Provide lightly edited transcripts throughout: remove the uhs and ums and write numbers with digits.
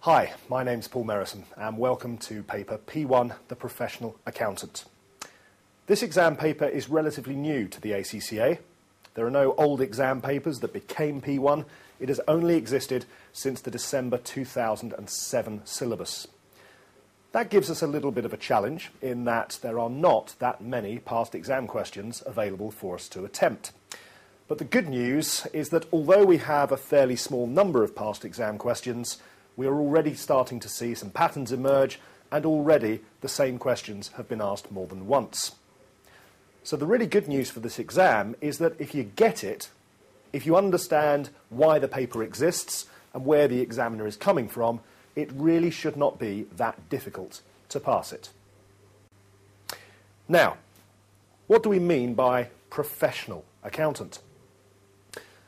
Hi, my name's Paul Merrison and welcome to paper P1, The Professional Accountant. This exam paper is relatively new to the ACCA. There are no old exam papers that became P1. It has only existed since the December 2007 syllabus. That gives us a little bit of a challenge in that there are not that many past exam questions available for us to attempt. But the good news is that although we have a fairly small number of past exam questions, we are already starting to see some patterns emerge, and already the same questions have been asked more than once. So the really good news for this exam is that if you get it, if you understand why the paper exists and where the examiner is coming from, it really should not be that difficult to pass it. Now, what do we mean by professional accountant?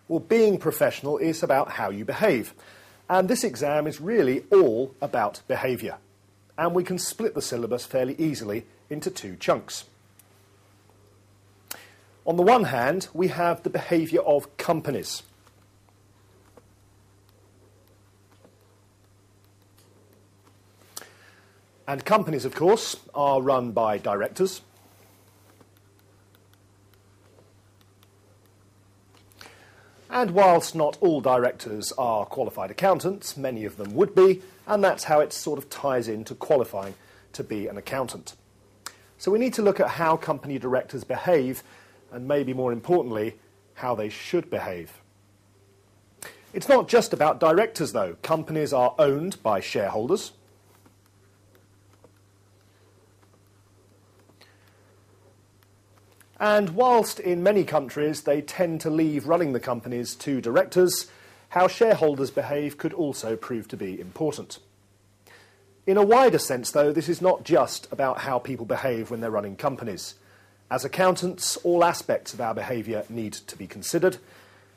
Well, being professional is about how you behave. And this exam is really all about behaviour. And we can split the syllabus fairly easily into two chunks. On the one hand, we have the behaviour of companies. And companies, of course, are run by directors. And whilst not all directors are qualified accountants, many of them would be, and that's how it sort of ties into qualifying to be an accountant. So we need to look at how company directors behave, and maybe more importantly, how they should behave. It's not just about directors, though. Companies are owned by shareholders. And whilst in many countries they tend to leave running the companies to directors, how shareholders behave could also prove to be important. In a wider sense, though, this is not just about how people behave when they're running companies. As accountants, all aspects of our behaviour need to be considered,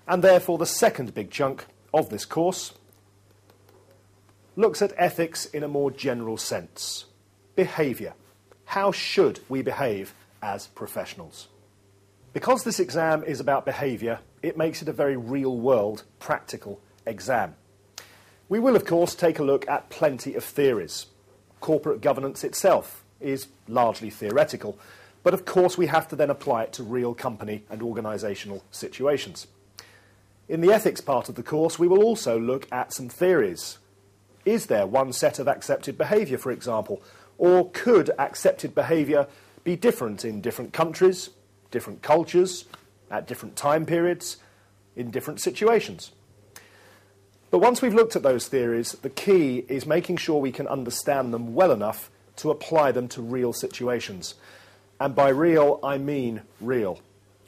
and therefore the second big chunk of this course looks at ethics in a more general sense. Behaviour. How should we behave as professionals? Because this exam is about behaviour, it makes it a very real-world, practical exam. We will, of course, take a look at plenty of theories. Corporate governance itself is largely theoretical, but of course we have to then apply it to real company and organisational situations. In the ethics part of the course, we will also look at some theories. Is there one set of accepted behaviour, for example, or could accepted behaviour be different in different countries, different cultures, at different time periods, in different situations? But once we've looked at those theories, the key is making sure we can understand them well enough to apply them to real situations. And by real, I mean real.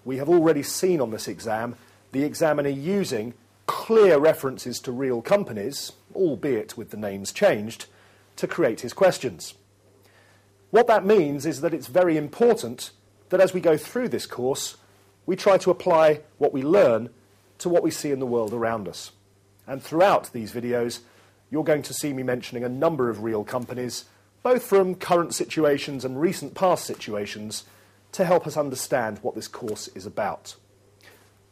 We have already seen on this exam the examiner using clear references to real companies, albeit with the names changed, to create his questions. What that means is that it's very important that as we go through this course, we try to apply what we learn to what we see in the world around us. And throughout these videos, you're going to see me mentioning a number of real companies, both from current situations and recent past situations, to help us understand what this course is about.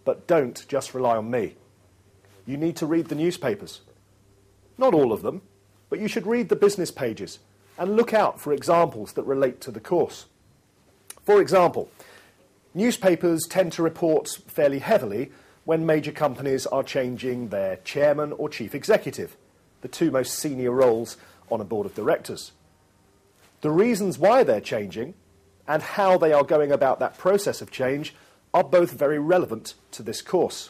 But don't just rely on me. You need to read the newspapers. Not all of them, but you should read the business pages and look out for examples that relate to the course. For example, newspapers tend to report fairly heavily when major companies are changing their chairman or chief executive, the two most senior roles on a board of directors. The reasons why they're changing and how they are going about that process of change are both very relevant to this course.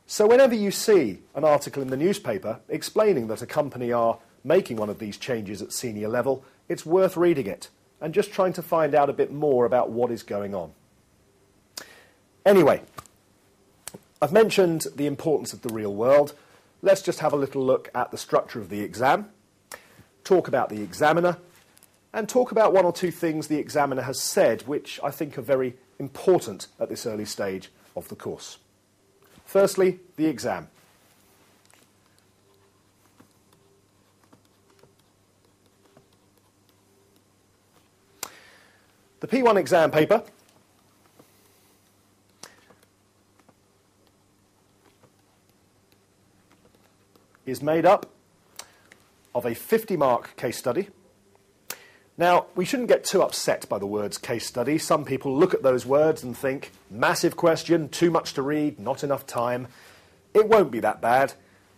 So whenever you see an article in the newspaper explaining that a company are making one of these changes at senior level, it's worth reading it and just trying to find out a bit more about what is going on. Anyway, I've mentioned the importance of the real world. Let's just have a little look at the structure of the exam, talk about the examiner, and talk about one or two things the examiner has said which I think are very important at this early stage of the course. Firstly, the exam. The P1 exam paper is made up of a 50-mark case study. Now, we shouldn't get too upset by the words case study. Some people look at those words and think, massive question, too much to read, not enough time. It won't be that bad.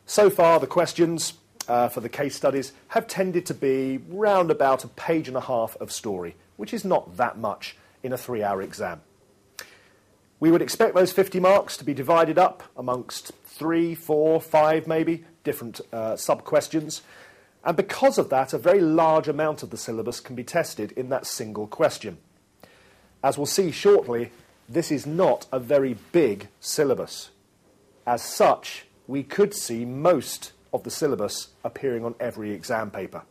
So far, the questions for the case studies have tended to be round about a page and a half of story, which is not that much in a 3-hour exam. We would expect those 50 marks to be divided up amongst 3, 4, 5 maybe, different sub-questions. And because of that, a very large amount of the syllabus can be tested in that single question. As we'll see shortly, this is not a very big syllabus. As such, we could see most of the syllabus appearing on every exam paper.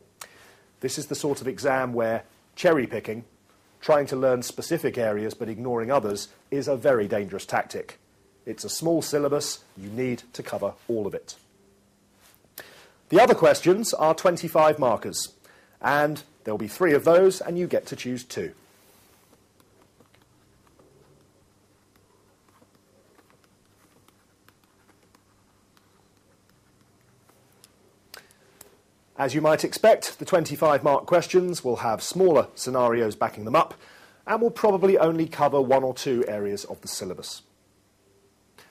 This is the sort of exam where cherry-picking, trying to learn specific areas but ignoring others, is a very dangerous tactic. It's a small syllabus, you need to cover all of it. The other questions are 25 markers, and there'll be 3 of those, and you get to choose 2. As you might expect, the 25-mark questions will have smaller scenarios backing them up, and will probably only cover 1 or 2 areas of the syllabus.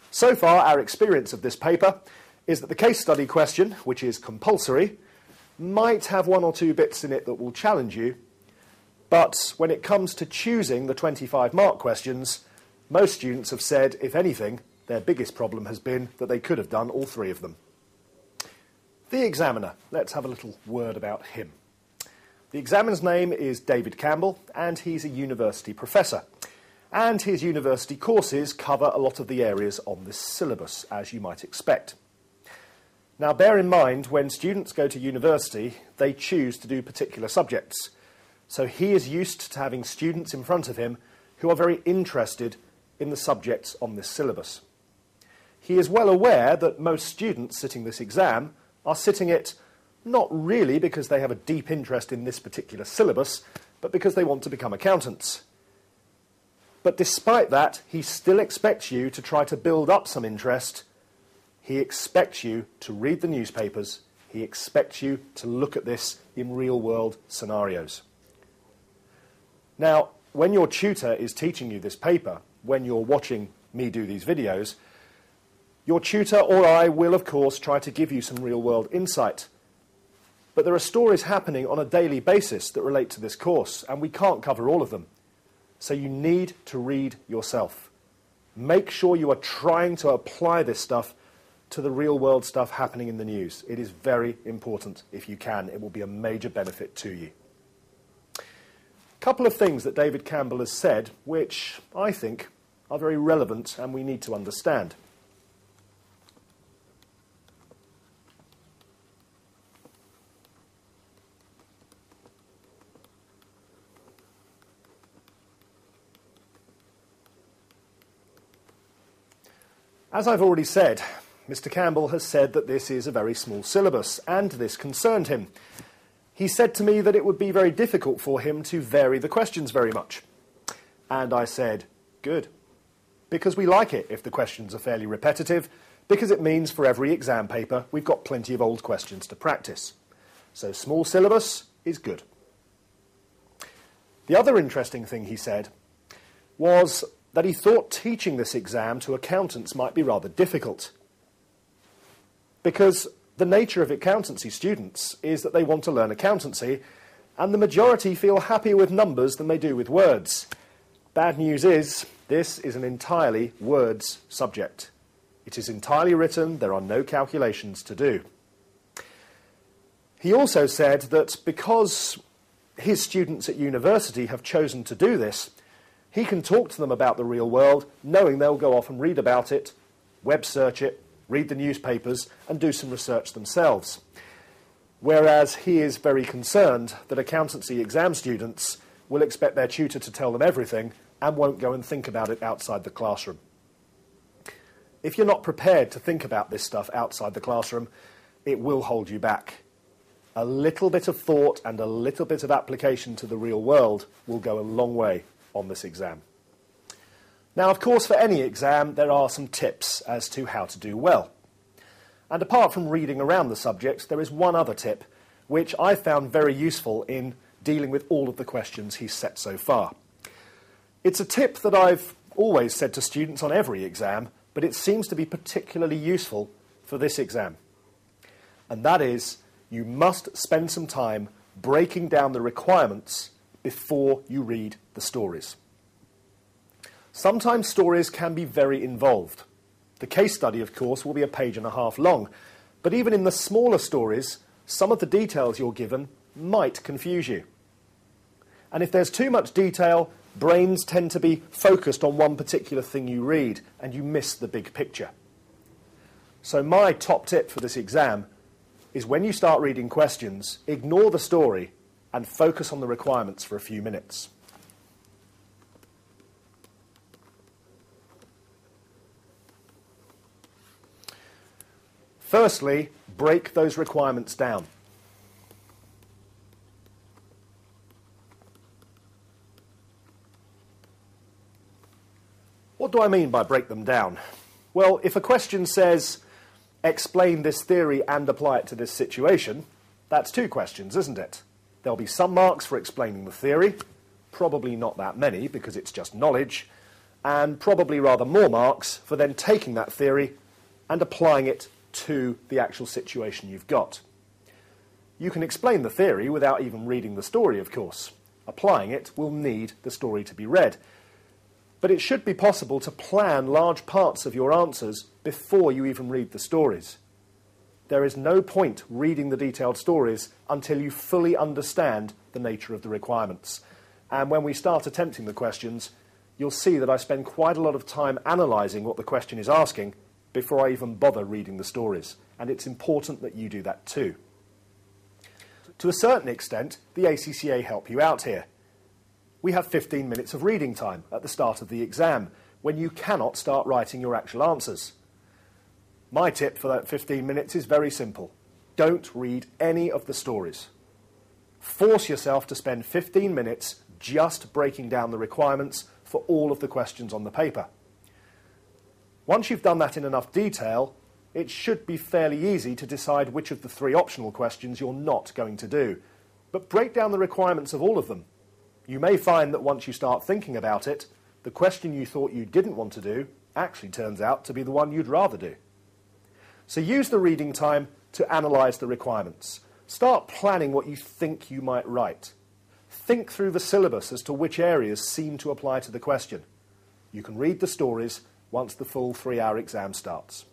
So far, our experience of this paper is that the case study question, which is compulsory, might have 1 or 2 bits in it that will challenge you, but when it comes to choosing the 25-mark questions, most students have said, if anything, their biggest problem has been that they could have done all 3 of them. The examiner. Let's have a little word about him. The examiner's name is David Campbell, and he's a university professor. And his university courses cover a lot of the areas on this syllabus, as you might expect. Now, bear in mind, when students go to university, they choose to do particular subjects. So he is used to having students in front of him who are very interested in the subjects on this syllabus. He is well aware that most students sitting this exam are sitting it not really because they have a deep interest in this particular syllabus, but because they want to become accountants. But despite that, he still expects you to try to build up some interest. He expects you to read the newspapers. He expects you to look at this in real-world scenarios. Now, when your tutor is teaching you this paper, when you're watching me do these videos, your tutor or I will, of course, try to give you some real-world insight. But there are stories happening on a daily basis that relate to this course, and we can't cover all of them. So you need to read yourself. Make sure you are trying to apply this stuff to the real-world stuff happening in the news. It is very important if you can. It will be a major benefit to you. A couple of things that David Campbell has said, which I think are very relevant and we need to understand. As I've already said, Mr. Campbell has said that this is a very small syllabus, and this concerned him. He said to me that it would be very difficult for him to vary the questions very much. And I said, good, because we like it if the questions are fairly repetitive, because it means for every exam paper we've got plenty of old questions to practice. So small syllabus is good. The other interesting thing he said was that he thought teaching this exam to accountants might be rather difficult. Because the nature of accountancy students is that they want to learn accountancy, and the majority feel happier with numbers than they do with words. Bad news is, this is an entirely words subject. It is entirely written, there are no calculations to do. He also said that because his students at university have chosen to do this, he can talk to them about the real world, knowing they'll go off and read about it, web search it, read the newspapers, and do some research themselves. Whereas he is very concerned that accountancy exam students will expect their tutor to tell them everything and won't go and think about it outside the classroom. If you're not prepared to think about this stuff outside the classroom, it will hold you back. A little bit of thought and a little bit of application to the real world will go a long way on this exam. Now, of course, for any exam, there are some tips as to how to do well. And apart from reading around the subject, there is one other tip, which I found very useful in dealing with all of the questions he's set so far. It's a tip that I've always said to students on every exam, but it seems to be particularly useful for this exam. And that is, you must spend some time breaking down the requirements before you read the stories. Sometimes stories can be very involved. The case study, of course, will be a page and a half long, but even in the smaller stories, some of the details you're given might confuse you. And if there's too much detail, brains tend to be focused on one particular thing you read, and you miss the big picture. So my top tip for this exam is when you start reading questions, ignore the story and focus on the requirements for a few minutes. Firstly, break those requirements down. What do I mean by break them down? Well, if a question says, explain this theory and apply it to this situation, that's 2 questions, isn't it? There'll be some marks for explaining the theory, probably not that many because it's just knowledge, and probably rather more marks for then taking that theory and applying it to the actual situation you've got. You can explain the theory without even reading the story, of course. Applying it will need the story to be read. But it should be possible to plan large parts of your answers before you even read the stories. There is no point reading the detailed stories until you fully understand the nature of the requirements. And when we start attempting the questions, you'll see that I spend quite a lot of time analysing what the question is asking before I even bother reading the stories. And it's important that you do that too. To a certain extent, the ACCA help you out here. We have 15 minutes of reading time at the start of the exam, when you cannot start writing your actual answers. My tip for that 15 minutes is very simple. Don't read any of the stories. Force yourself to spend 15 minutes just breaking down the requirements for all of the questions on the paper. Once you've done that in enough detail, it should be fairly easy to decide which of the 3 optional questions you're not going to do. But break down the requirements of all of them. You may find that once you start thinking about it, the question you thought you didn't want to do actually turns out to be the one you'd rather do. So use the reading time to analyse the requirements. Start planning what you think you might write. Think through the syllabus as to which areas seem to apply to the question. You can read the stories once the full 3-hour exam starts.